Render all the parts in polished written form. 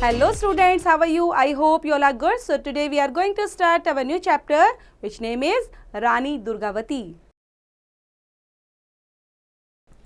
Hello students, how are you? I hope you all are good. So today we are going to start our new chapter which name is Rani Durgavati.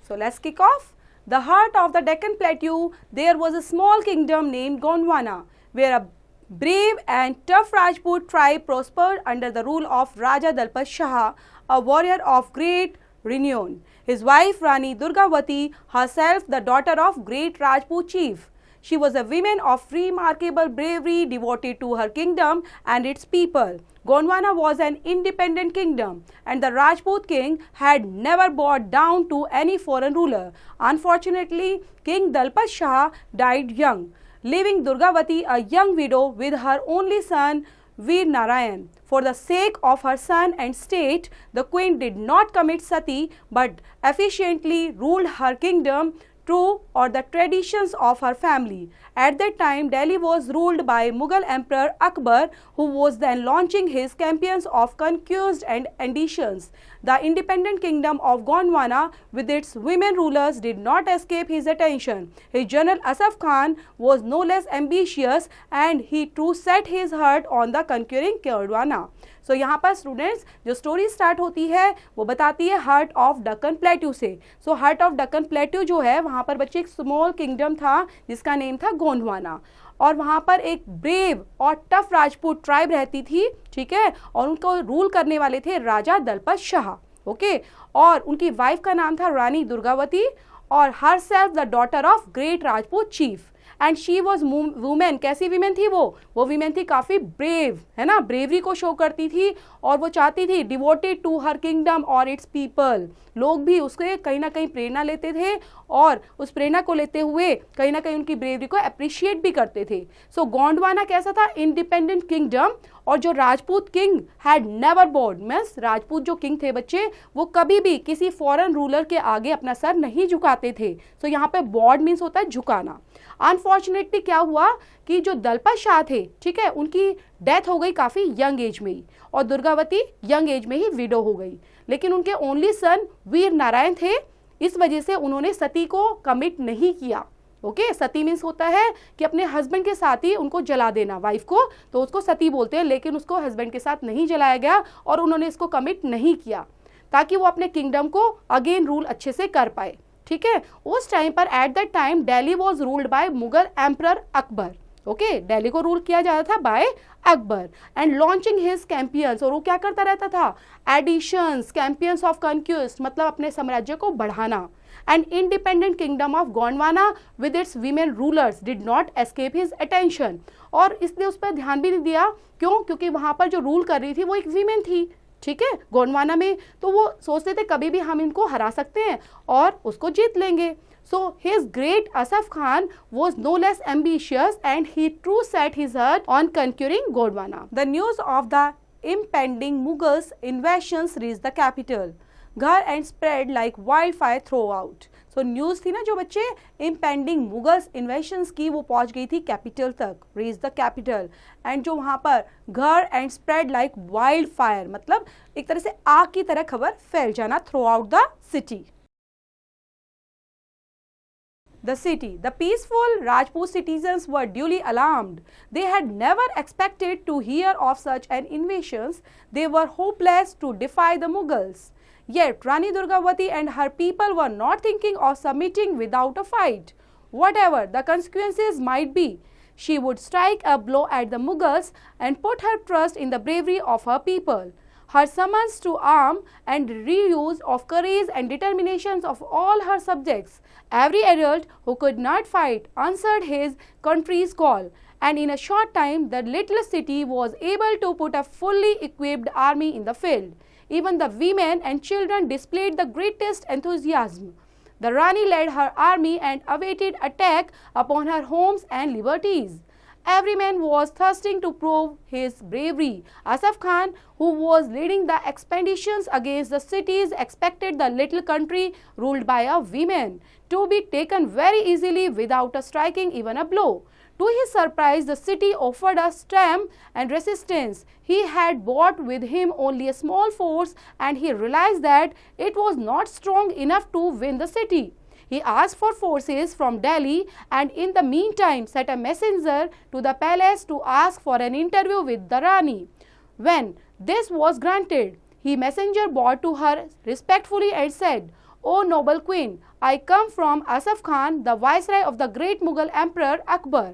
So let's kick off. The heart of the Deccan Plateau, there was a small kingdom named Gondwana where a brave and tough Rajput tribe prospered under the rule of Raja Dalpat Shah, a warrior of great renown. His wife Rani Durgavati, herself the daughter of great Rajput chief. She was a woman of remarkable bravery, devoted to her kingdom and its people. Gondwana was an independent kingdom and the Rajput king had never bowed down to any foreign ruler. Unfortunately, King Dalpat Shah died young, leaving Durgavati a young widow with her only son Veer Narayan. For the sake of her son and state, the queen did not commit sati but efficiently ruled her kingdom true or the traditions of her family. At that time, Delhi was ruled by Mughal Emperor Akbar, who was then launching his campaigns of conquest and ambitions. The independent kingdom of Gondwana with its women rulers did not escape his attention. His general Asaf Khan was no less ambitious and he too set his heart on the conquering Gondwana. So यहाँ पर students जो story start होती है वो बताती है heart of Deccan plateau से. So heart of Deccan plateau जो है वहाँ पर बच्चे एक स्मॉल किंगडम था जिसका नेम था गोंडवाना और वहाँ पर एक ब्रेव और टफ राजपूत ट्राइब रहती थी, ठीक है, और उनको रूल करने वाले थे राजा दलपत शाह. ओके, और उनकी वाइफ का नाम था रानी दुर्गावती और her self the daughter of great Rajput chief. And she was women. कैसी वीमेन थी वो वीमेन थी काफ़ी ब्रेव, है ना, ब्रेवरी को शो करती थी और वो चाहती थी डिवोटेड टू हर किंगडम और इट्स पीपल. लोग भी उसके कहीं ना कहीं प्रेरणा लेते थे और उस प्रेरणा को लेते हुए कहीं ना कहीं उनकी ब्रेवरी को अप्रिशिएट भी करते थे. सो गोंडवाना कैसा था? Independent kingdom. और जो Rajput king had never board, means Rajput जो किंग थे बच्चे वो कभी भी किसी फॉरेन रूलर के आगे अपना सर नहीं झुकाते थे. सो यहाँ पे बोर्ड मीन्स होता है झुकाना. अनफॉर्चुनेटली क्या हुआ कि जो दलपत शाह थे, ठीक है, उनकी डेथ हो गई काफ़ी यंग एज में ही और दुर्गावती यंग एज में ही विडो हो गई. लेकिन उनके ओनली सन वीर नारायण थे, इस वजह से उन्होंने सती को कमिट नहीं किया. ओके, सती मीन्स होता है कि अपने हस्बैंड के साथ ही उनको जला देना, वाइफ को, तो उसको सती बोलते हैं. लेकिन उसको हस्बैंड के साथ नहीं जलाया गया और उन्होंने इसको कमिट नहीं किया ताकि वो अपने किंगडम को अगेन रूल अच्छे से कर पाए. ठीक है, उस टाइम पर at that time Delhi was ruled by Mughal emperor Akbar. Okay, Delhi को रूल किया जाता था by Akbar and launching his campaigns. और वो क्या करता रहता था? एडिशंस, कैंपियंस ऑफ कॉन्क्वेस्ट, मतलब अपने साम्राज्य को बढ़ाना. And independent kingdom of Gondwana with its women rulers did not escape his attention. और इसने उस पर ध्यान भी नहीं दिया. क्यों? क्योंकि वहाँ पर जो रूल कर रही थी वो एक वीमेन थी, ठीक है, गोंडवाना में. तो वो सोचते थे कभी भी हम इनको हरा सकते हैं और उसको जीत लेंगे. So his great Asaf Khan was no less ambitious and he too set his heart on conquering Gondwana. The news of the impending Mughals invasions reached the capital, Ghar and spread like wildfire throughout. So news थी ना जो बच्चे impending Mughals invasions की वो पहुंच गई थी capital तक, reached the capital, and जो वहाँ पर Ghar and spread like wildfire मतलब एक तरह से आग की तरह खबर फैल जाना throughout the city. The city. The peaceful Rajput citizens were duly alarmed. They had never expected to hear of such an invasion. They were hopeless to defy the Mughals. Yet Rani Durgavati and her people were not thinking of submitting without a fight. Whatever the consequences might be, she would strike a blow at the Mughals and put her trust in the bravery of her people. Her summons to arm and reuse of courage and determinations of all her subjects. Every adult who could not fight answered his country's call, and in a short time the little city was able to put a fully equipped army in the field. Even the women and children displayed the greatest enthusiasm. The Rani led her army and awaited attack upon her homes and liberties. Every man was thirsting to prove his bravery. Asaf Khan, who was leading the expeditions against the cities, expected the little country ruled by a woman to be taken very easily without striking even a blow. To his surprise, the city offered a stern and resistance. He had brought with him only a small force and he realized that it was not strong enough to win the city. He asked for forces from Delhi and in the meantime sent a messenger to the palace to ask for an interview with the Rani. When this was granted, he messenger bowed to her respectfully and said, "O noble queen, I come from Asaf Khan, the viceroy of the great Mughal emperor Akbar.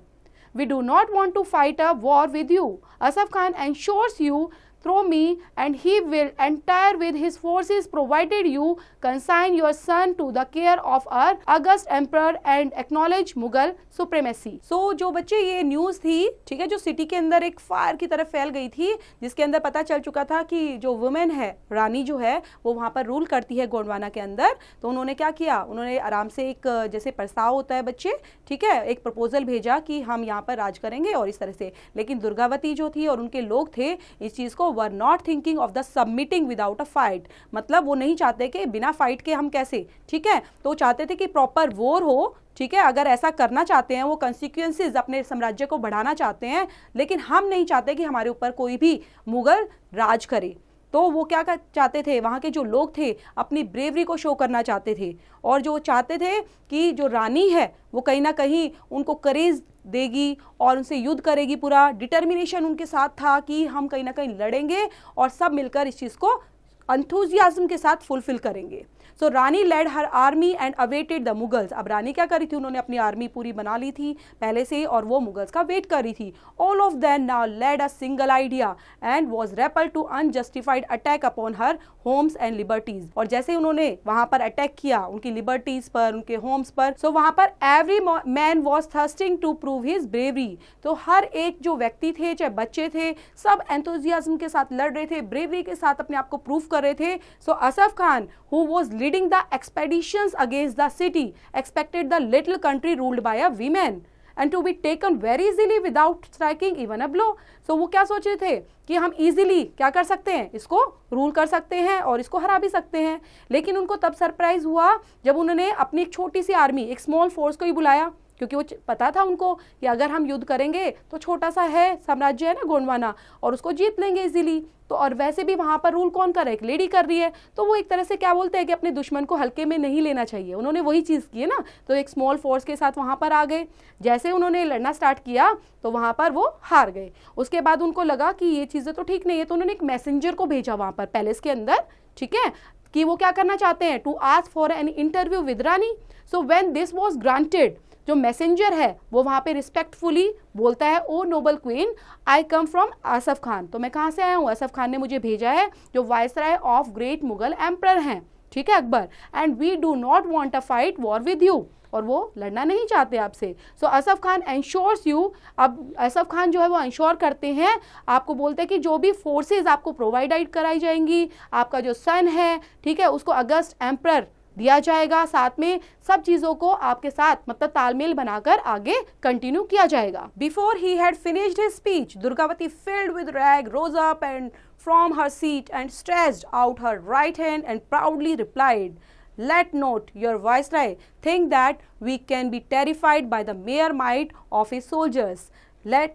We do not want to fight a war with you. Asaf Khan assures you through me and he will entire with his forces provided you consign your son to the care of our august emperor and acknowledge Mughal supremacy." So जो बच्चे ये news थी, ठीक है, जो city के अंदर एक फायर की तरफ फैल गई थी, जिसके अंदर पता चल चुका था कि जो वुमेन है, रानी जो है, वो वहाँ पर रूल करती है गोंडवाना के अंदर। तो उन्होंने क्या किया, उन्होंने आराम से एक जैसे प्रस्ताव होता है बच्चे, ठीक है, एक प्रपोजल भेजा कि हम यहाँ पर राज करेंगे और इस तरह से। लेकिन दुर्गावती जो थी और उनके लोग थे, इस चीज़ को were not thinking of the submitting without a fight, मतलब वो नहीं चाहते कि बिना फाइट के हम कैसे, ठीक है, तो चाहते थे कि प्रॉपर वॉर हो, ठीक है। अगर ऐसा करना चाहते हैं, वो कंसिक्वेंसेस अपने साम्राज्य को बढ़ाना चाहते हैं, लेकिन हम नहीं चाहते कि हमारे ऊपर कोई भी मुगल राज करे। तो वो क्या चाहते थे, वहाँ के जो लोग थे अपनी ब्रेवरी को शो करना चाहते थे और जो चाहते थे कि जो रानी है वो कहीं ना कहीं उनको करेज देगी और उनसे युद्ध करेगी। पूरा डिटर्मिनेशन उनके साथ था कि हम कहीं ना कहीं लड़ेंगे और सब मिलकर इस चीज़ को एंथुजियाज्म के साथ फुलफिल करेंगे। So Rani led her army and awaited the Mughals. अब रानी क्या करी थी, उन्होंने अपनी आर्मी पूरी बना ली थी पहले से और वो मुगल्स का वेट कर रही थी। All of them now led a single idea and was repel to unjustified attack upon her homes and liberties. और जैसे उन्होंने वहां पर अटैक किया उनकी लिबर्टीज पर, उनके होम्स पर, सो वहां पर every man was thirsting to prove his bravery. तो हर एक जो व्यक्ति थे, चाहे बच्चे थे, सब एंथुजियाज्म के साथ लड़ रहे थे, ब्रेवरी के साथ अपने आप को प्रूव कर रहे थे। सो Asaf Khan who was leading the expeditions against the city expected the little country ruled by a woman and to be taken very easily without striking even a blow. So वो क्या सोच रहे थे कि हम easily क्या कर सकते हैं, इसको रूल कर सकते हैं और इसको हरा भी सकते हैं। लेकिन उनको तब सरप्राइज हुआ जब उन्होंने अपनी एक छोटी सी आर्मी, एक स्मॉल फोर्स को ही बुलाया, क्योंकि वो पता था उनको कि अगर हम युद्ध करेंगे तो छोटा सा है साम्राज्य है ना गोंडवाना, और उसको जीत लेंगे इजीली। तो और वैसे भी वहाँ पर रूल कौन कर रहा है, एक लेडी कर रही है। तो वो एक तरह से क्या बोलते हैं कि अपने दुश्मन को हल्के में नहीं लेना चाहिए। उन्होंने वही चीज़ की है ना, तो एक स्मॉल फोर्स के साथ वहाँ पर आ गए। जैसे उन्होंने लड़ना स्टार्ट किया तो वहाँ पर वो हार गए। उसके बाद उनको लगा कि ये चीज़ें तो ठीक नहीं है, तो उन्होंने एक मैसेंजर को भेजा वहाँ पर पैलेस के अंदर, ठीक है, कि वो क्या करना चाहते हैं, to ask for an interview with Rani. So when this was granted, जो मैसेंजर है वो वहाँ पे रिस्पेक्टफुली बोलता है, O noble queen, I come from Asaf Khan. तो मैं कहाँ से आया हूँ, असफ खान ने मुझे भेजा है, जो viceroy of great Mughal emperor हैं, ठीक है, Akbar, and we do not want a fight war with you, और वो लड़ना नहीं चाहते आपसे। So Asaf Khan ensures you, अब असफ खान जो है वो एंश्योर करते हैं, आपको बोलते हैं कि जो भी फोर्सेज आपको प्रोवाइड कराई जाएंगी, आपका जो सन है, ठीक है, उसको अगस्त एम्परर दिया जाएगा, साथ में सब चीजों को आपके साथ मतलब तालमेल बनाकर आगे कंटिन्यू किया जाएगा। Before he had finished his speech, Durgavati filled with rage rose up and from her seat and stretched out her right hand and proudly replied, let not your viceroy think that we can be terrified by the mere might of his soldiers.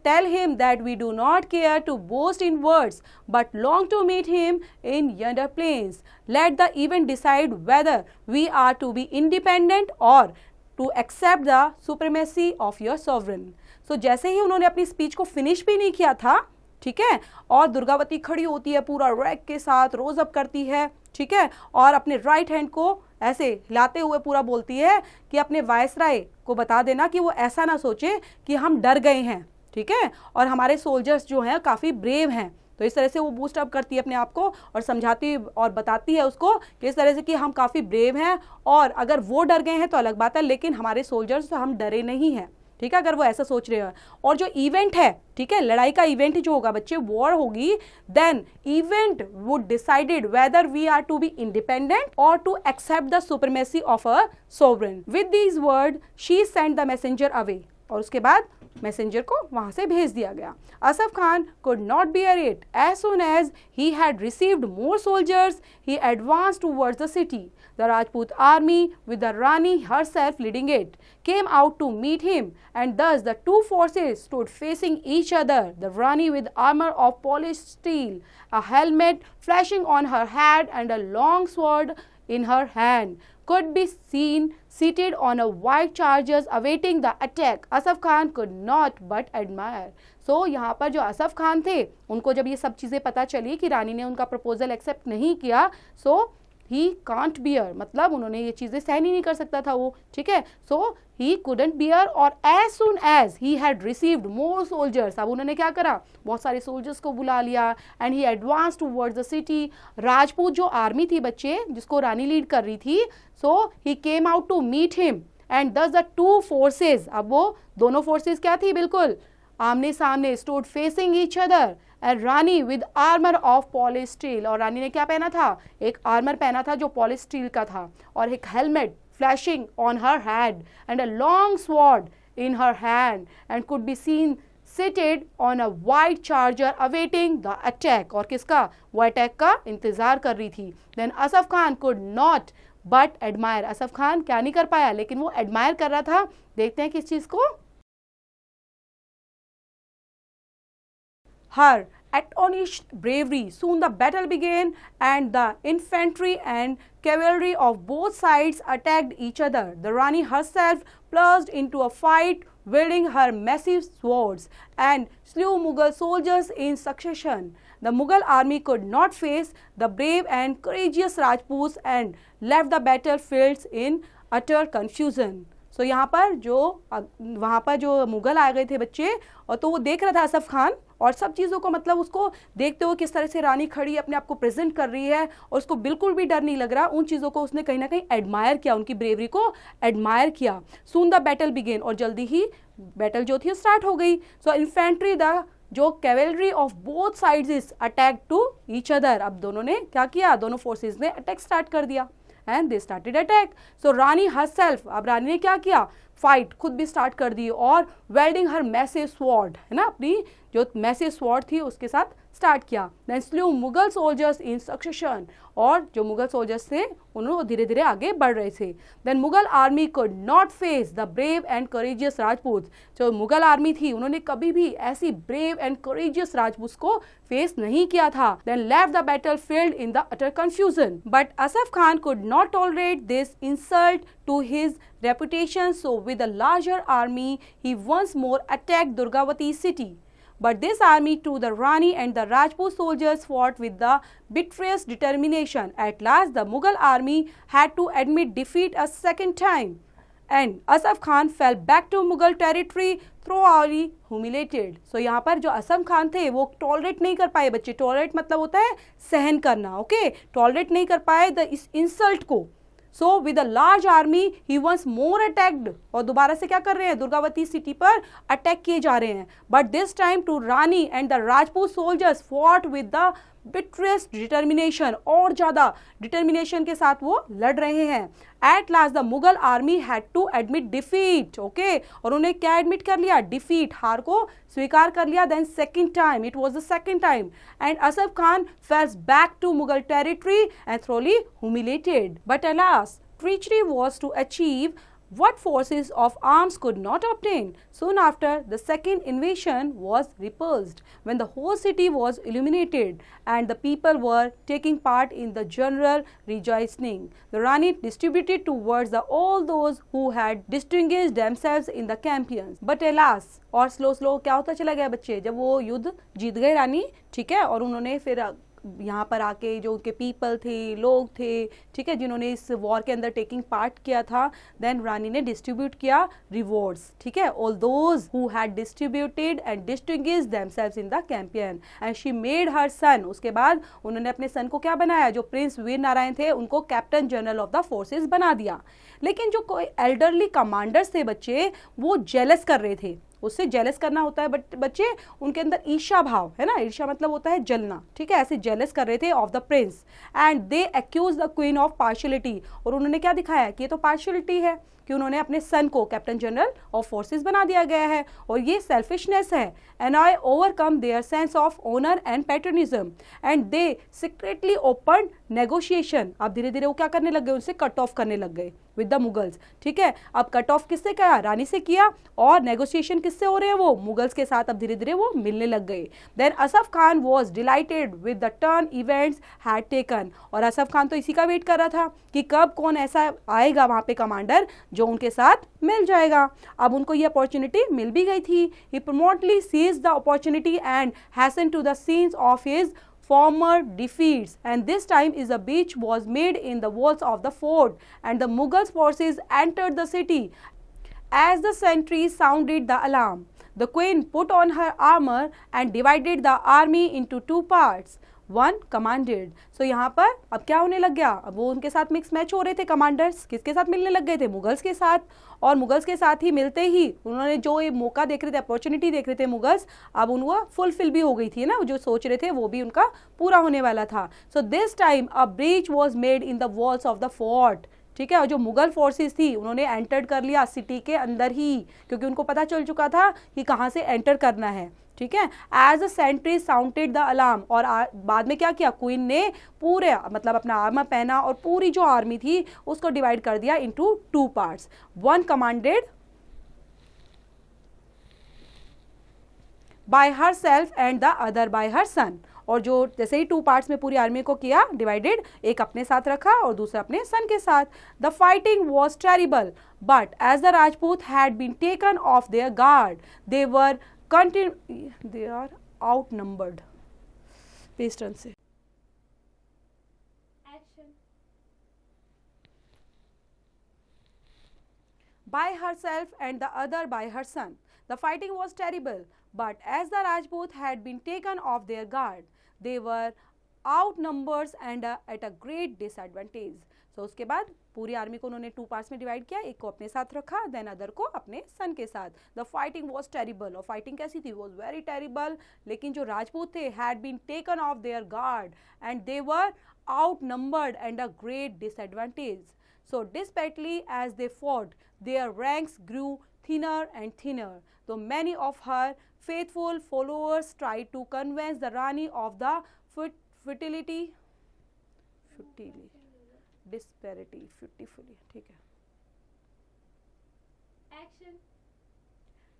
Tell him that we do not care to boast in words, but long to meet him in yonder plains. Let the event decide whether we are to be independent or to accept the supremacy of your sovereign. So जैसे ही उन्होंने अपनी speech को finish भी नहीं किया था, ठीक है, और दुर्गावती खड़ी होती है पूरा रैक के साथ, रोज अप करती है, ठीक है, और अपने राइट हैंड को ऐसे हिलाते हुए पूरा बोलती है कि अपने वायसराय को बता देना कि वो ऐसा ना सोचे कि हम डर गए हैं, ठीक है, और हमारे सोल्जर्स जो हैं काफ़ी ब्रेव हैं। तो इस तरह से वो बूस्ट अप करती है अपने आप को और समझाती और बताती है उसको कि इस तरह से कि हम काफ़ी ब्रेव हैं, और अगर वो डर गए हैं तो अलग बात है, लेकिन हमारे सोल्जर्स तो हम डरे नहीं हैं, ठीक है, अगर वो ऐसा सोच रहे हैं। और जो इवेंट है, ठीक है, लड़ाई का इवेंट जो होगा बच्चे, वॉर होगी, then event would decided whether we are to be independent और to accept the supremacy of a sovereign. With these word she send the messenger away, और उसके बाद मैसेंजर को वहां से भेज दिया गया। Asaf Khan could not bear it. As soon as he had received more soldiers, he advanced towards the city. The Rajput army, with the Rani herself leading it, came out to meet him, and thus the two forces stood facing each other. The Rani with armor of polished steel, a helmet flashing on her head, and a long sword in her hand, could be seen seated on a white charger awaiting the attack. Asaf Khan could not but admire. So यहाँ पर जो असफ खान थे उनको जब ये सब चीज़ें पता चली कि रानी ने उनका प्रपोजल एक्सेप्ट नहीं किया, so he can't bear, मतलब उन्होंने ये चीज़ें सहन ही नहीं कर सकता था वो, ठीक है. So he couldn't bear, और as soon as he had received more soldiers, अब उन्होंने क्या करा, बहुत सारे soldiers को बुला लिया, and he advanced towards the city. Rajput जो आर्मी थी बच्चे जिसको रानी लीड कर रही थी, so he came out to meet him, and thus the two forces, अब वो दोनों forces क्या थी, बिल्कुल आमने सामने, stood facing each other, and Rani with armor of polished steel, और रानी ने क्या पहना था, एक आर्मर पहना था जो polished steel का था, और एक helmet flashing on her head, and a long sword in her hand, and could be seen seated on a white charger awaiting the attack, और किसका, वो अटैक का इंतजार कर रही थी. Then Asaf Khan could not but admire, Asaf Khan क्या नहीं कर पाया लेकिन वो admire कर रहा था. देखते हैं किस चीज को. Her astonished bravery. Soon the battle began, and the infantry and cavalry of both sides attacked each other. The Rani herself plunged into a fight, wielding her massive swords, and slew Mughal soldiers in succession. The Mughal army could not face the brave and courageous Rajputs and left the battlefields in utter confusion. So यहाँ पर जो वहाँ पर जो मुगल आ गए थे बच्चे, और तो वो देख रहा था असफ खान, और सब चीज़ों को मतलब उसको देखते हुए किस तरह से रानी खड़ी अपने आप को प्रेजेंट कर रही है, और उसको बिल्कुल भी डर नहीं लग रहा. उन चीज़ों को उसने कहीं ना कहीं एडमायर किया, उनकी ब्रेवरी को एडमायर किया. सून द बैटल बिगेन, और जल्दी ही बैटल जो थी स्टार्ट हो गई. सो इन्फेंट्री द जो cavalry of both sides is attack to each other. अब दोनों ने क्या किया, दोनों फोर्सेज ने अटैक स्टार्ट कर दिया, and they started attack. So Rani herself, अब रानी ने क्या किया, फाइट खुद भी स्टार्ट कर दी, और वेल्डिंग हर मैसिव स्वॉर्ड, है ना, अपनी जो मैसिव स्वॉर्ड थी उसके साथ स्टार्ट किया. Then slew Mughal soldiers in succession, और जो मुगल सोल्जर्स थे उन्होंने धीरे धीरे आगे बढ़ रहे थे. Then Mughal army could not face the brave and courageous Rajput. जो मुगल आर्मी थी उन्होंने कभी भी ऐसी ब्रेव एंड करेजियस राजपूत को फेस नहीं किया था. Then left the battle field in the utter confusion. But Asaf Khan could not tolerate this insult to his reputation, so with a larger army he once more attacked Durgavati city. But this army too, the Rani and the Rajput soldiers fought with the bitterest determination. At last the Mughal army had to admit defeat a second time, and Asaf Khan fell back to Mughal territory thoroughly humiliated. So यहाँ पर जो असफ खान थे वो tolerate नहीं कर पाए बच्चे. Tolerate मतलब होता है सहन करना, ओके. टॉलरेट नहीं कर पाए इस इंसल्ट को. So with a large army he once more attacked, और दोबारा से क्या कर रहे हैं, दुर्गावती सिटी पर अटैक किए जा रहे हैं. But this time to Rani and the Rajput soldiers fought with the bitterest determination, और ज़्यादा डिटर्मिनेशन के साथ वो लड़ रहे हैं. At last the Mughal army had to admit defeat, okay, और उन्हें क्या एडमिट कर लिया, डिफीट, हार को स्वीकार कर लिया. Then second time, it was the second time, and Asaf Khan fell back to Mughal territory and thoroughly humiliated. But alas, treachery was to achieve what forces of arms could not obtain. Soon after, the second invasion was repulsed, when the whole city was illuminated and the people were taking part in the general rejoicing. The Rani distributed towards all those who had distinguished themselves in the campaigns. But alas, और slow क्या होता चला गया बच्चे, जब वो युद्ध जीत गए रानी, ठीक है, और उन्होंने फिर यहाँ पर आके जो उनके पीपल थे, लोग थे, ठीक है, जिन्होंने इस वॉर के अंदर टेकिंग पार्ट किया था, देन रानी ने डिस्ट्रीब्यूट किया रिवॉर्ड्स, ठीक है, all those who had distributed and distinguished themselves in the campaign, and she made her son. उसके बाद उन्होंने अपने सन को क्या बनाया, जो प्रिंस वीर नारायण थे उनको captain general of the forces बना दिया. लेकिन जो कोई एल्डरली कमांडर्स थे बच्चे, वो जेलस कर रहे थे. उससे जेलस करना होता है बच्चे, उनके अंदर ईर्ष्या भाव है ना, ईर्ष्या मतलब होता है जलना, ठीक है, ऐसे जेलस कर रहे थे of the prince, and they accuse the queen of partiality. और उन्होंने क्या दिखाया कि ये तो पार्शियलिटी है कि उन्होंने अपने सन को कैप्टन जनरल ऑफ फोर्सेस बना दिया गया है, और ये सेल्फिशनेस है. And I overcome their sense of honour and patriotism, and they secretly open negotiation, अब धीरे धीरे वो क्या करने लग गए, उनसे कट ऑफ करने लग गए विद द मुगल्स। ठीक है, अब कट ऑफ किससे किया, रानी से किया, और नेगोशिएशन किससे हो रहे हैं, वो मुगल्स के साथ अब धीरे धीरे वो मिलने लग गए। Then Asaf Khan was delighted with the turn events had taken, और असफ खान तो इसी का वेट कर रहा था कि कब कौन ऐसा आएगा वहां पे कमांडर जो उनके साथ मिल जाएगा। अब उनको ये अपॉर्चुनिटी मिल भी गई थी। He promptly seize the opportunity and hasten to the scenes of his former defeats, and this time is a breach was made in the walls of the fort, and the Mughal forces entered the city. As the sentries sounded the alarm, the queen put on her armor and divided the army into two parts. One commanded. So यहाँ पर अब क्या होने लग गया, अब वो उनके साथ मिक्स मैच हो रहे थे, कमांडर्स किसके साथ मिलने लग गए थे, मुगल्स के साथ, और मुगल्स के साथ ही मिलते ही उन्होंने जो ये मौका देख रहे थे, अपॉर्चुनिटी देख रहे थे मुगल्स, अब उनको फुलफिल भी हो गई थी ना, जो सोच रहे थे वो भी उनका पूरा होने वाला था। So this time a breach was made in the walls of the fort. ठीक है, और जो मुगल फोर्सेस थी उन्होंने एंटर कर लिया सिटी के अंदर ही, क्योंकि उनको पता चल चुका था कि कहाँ से एंटर करना है। ठीक है, as a sentry sounded the alarm, और बाद में क्या किया, क्वीन ने पूरे मतलब अपना आर्मर पहना और पूरी जो आर्मी थी उसको डिवाइड कर दिया into two parts. One commanded by herself and the other by her son, और जो जैसे ही टू पार्ट्स में पूरी आर्मी को किया डिवाइडेड, एक अपने साथ रखा और दूसरा अपने सन के साथ। The fighting was terrible but as the Rajput had been taken off their guard they were they are outnumbered. Paste turn से action by herself and the other by her son. The fighting was terrible, but as the Rajput had been taken off their guard, they were outnumbered and at a great disadvantage. So उसके बाद पूरी army को उन्होंने two parts में divide किया, एक को अपने साथ रखा, देन अदर को अपने सन के साथ। द फाइटिंग वॉज टेरिबल, और फाइटिंग कैसी थी, वॉज वेरी टेरिबल, लेकिन जो राजपूत थे had been taken off their guard and they were outnumbered and a great disadvantage. So desperately as they fought their ranks grew thinner and thinner, though many of her faithful followers tried to convince the Rani of the disparity, ठीक है, action.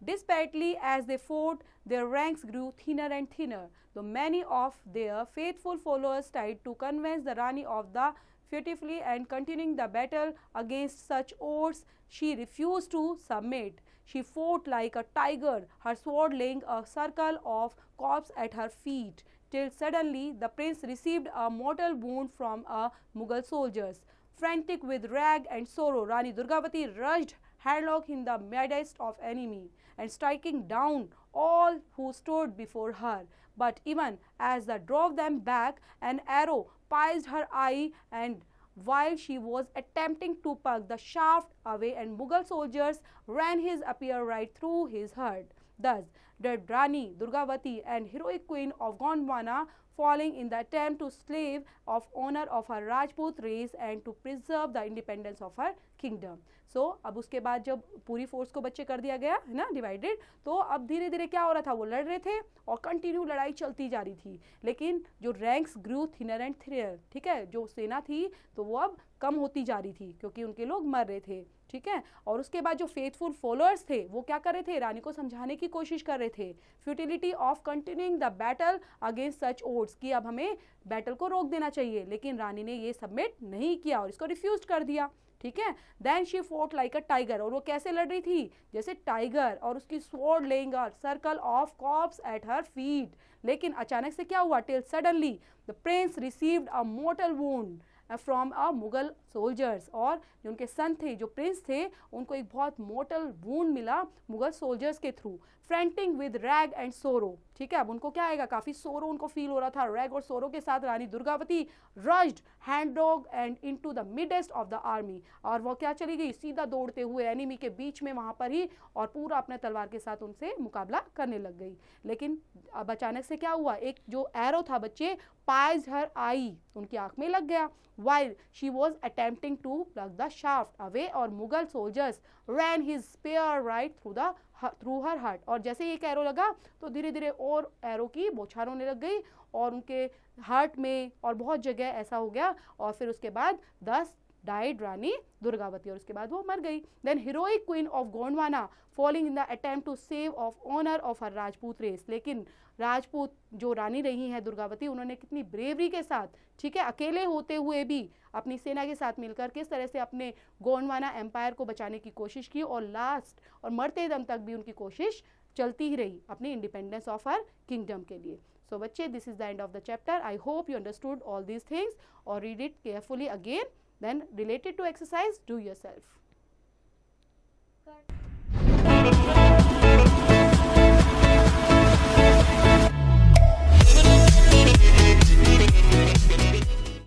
Dispately as they fought, their ranks grew thinner and thinner, though many of their faithful followers tried to convince the Rani of the furtively and continuing the battle against such odds, she refused to submit. She fought like a tiger, her sword laying a circle of corpse at her feet, till suddenly the prince received a mortal wound from a Mughal soldiers. Frantic with rage and sorrow, Rani Durgavati rushed headlong in the midst of enemy and striking down all who stood before her. But even as they drove them back, an arrow pierced her eye, and while she was attempting to pluck the shaft away, and Mughal soldiers ran his spear right through his heart. Thus did Rani Durgavati and heroic queen of Gondwana, falling in the attempt to slave of honor of her Rajput race and to preserve the independence of her kingdom. So अब उसके बाद जब पूरी force को बच्चे कर दिया गया है ना डिवाइडेड, तो अब धीरे धीरे क्या हो रहा था, वो लड़ रहे थे और कंटिन्यू लड़ाई चलती जा रही थी, लेकिन जो ranks grew thinner and thinner, ठीक है, जो सेना थी तो वो अब कम होती जा रही थी क्योंकि उनके लोग मर रहे थे। ठीक है, और उसके बाद जो फेथफुल फॉलोअर्स थे वो क्या कर रहे थे, रानी को समझाने की कोशिश कर रहे थे, futility of continuing the battle against such odds, कि अब हमें बैटल को रोक देना चाहिए, लेकिन रानी ने ये सबमिट नहीं किया और इसको रिफ्यूज कर दिया। ठीक है, then she fought like a tiger, और वो कैसे लड़ रही थी, जैसे टाइगर, और उसकी sword laying a circle of corps at her feet, लेकिन अचानक से क्या हुआ, till suddenly the Prince received a mortar wound from a Mughal soldiers, और जो उनके सन थे, जो प्रिंस थे, उनको एक बहुत मोर्टल वुंड मिला मुगल सोल्जर्स के थ्रू। Frantic with rage and sorrow, ठीक है, अब उनको क्या आएगा, काफी सोरो उनको फील हो रहा था, रैग और सोरो के साथ रानी दुर्गावती रश्ड हैंडडॉग and into the midst of the army, और वो क्या चली गई, सीधा दौड़ते हुए एनिमी के बीच में वहां पर ही, और पूरा अपने तलवार के साथ उनसे मुकाबला करने लग गई। लेकिन अब अचानक से क्या हुआ, एक जो एरो था बच्चे, पाइज हर आई, उनकी आंख में लग गया, while she was attempting to pluck the shaft away, और Mughal soldiers ran his spear right through her heart, और जैसे एक एरो लगा तो धीरे धीरे और एरो की बौछार होने लग गई और उनके हार्ट में और बहुत जगह ऐसा हो गया, और फिर उसके बाद 10 डाइड रानी दुर्गावती, और उसके बाद वो मर गई। Then heroic queen of Gondwana falling in the attempt to save of honour of her Rajput race. लेकिन राजपूत जो रानी रही हैं दुर्गावती, उन्होंने कितनी ब्रेवरी के साथ, ठीक है, अकेले होते हुए भी अपनी सेना के साथ मिलकर किस तरह से अपने गोंडवाना एम्पायर को बचाने की कोशिश की, और लास्ट और मरते दम तक भी उनकी कोशिश चलती ही रही अपनी इंडिपेंडेंस ऑफ हर किंगडम के लिए। सो बच्चे, this is the end of the chapter. I hope you understood all these things, or read it carefully again, then related to exercise, do yourself.